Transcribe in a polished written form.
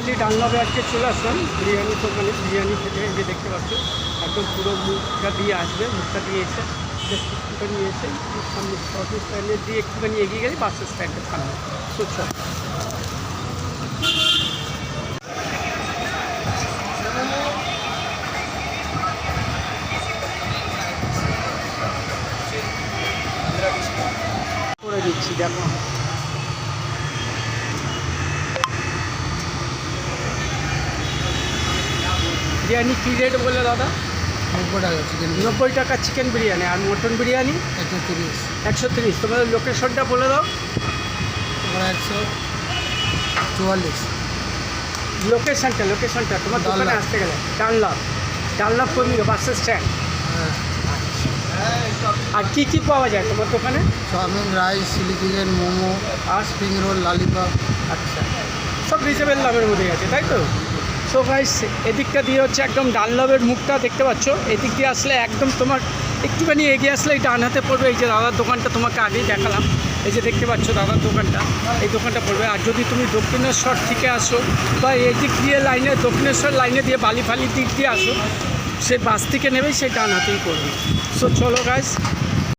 Finally ডানলভে আজকে চলে আসলাম বিরিয়ানি দোকানে। বিরিয়ানি খেতে এই যে দেখতে পাচ্ছ একদম পুরো মুখটা দিয়ে আসবে, মুখটা দিয়ে এসে জাস্ট একটুখানি এসে সামনে বাস স্ট্যান্ডে দিয়ে একটুখানি এগিয়ে গেলে বাস স্ট্যান্ডের সামনে। তো চল করে দিচ্ছি, দেখো বিরিয়ানি কী রেট বললে দাদা? 90 টাকা চিকেন 90 টাকা চিকেন বিরিয়ানি। আর মটন বিরিয়ানি 130, 130। তোমাদের লোকেশনটা বলে দাও। আমরা 144। লোকেশনটা তোমার দোকানে ডানলভ। আসতে গেলে ডানলভ কর্মী বাস স্ট্যান্ড। আর কী পাওয়া যায় তোমার দোকানে? Chowmein, rice, chilli chicken, momo, আর স্প্রিং রোল, লালিপপ। আচ্ছা, সব রিজনেবল দামের মধ্যে আছে, তাই তো? সো গাইস, এদিকটা দিয়ে হচ্ছে একদম ডানলভের মুখটা দেখতে পাচ্ছ। এদিক দিয়ে আসলে একদম তোমার একটুখানি এগিয়ে আসলে এই ডান হাতে পড়বে। এই যে দাদার দোকানটা তোমাকে আগেই দেখালাম, এই যে দেখতে পাচ্ছ দাদার দোকানটা, এই দোকানটা পড়বে। আর যদি তুমি দক্ষিণেশ্বর থেকে আসো বা এই দিক দিয়ে লাইনে দক্ষিণেশ্বর লাইনে দিয়ে বালিফালি দিক দিয়ে আসো, সে বাস থেকে নেবেই সেই ডান হাতেই করবে। সো চলো গাইস,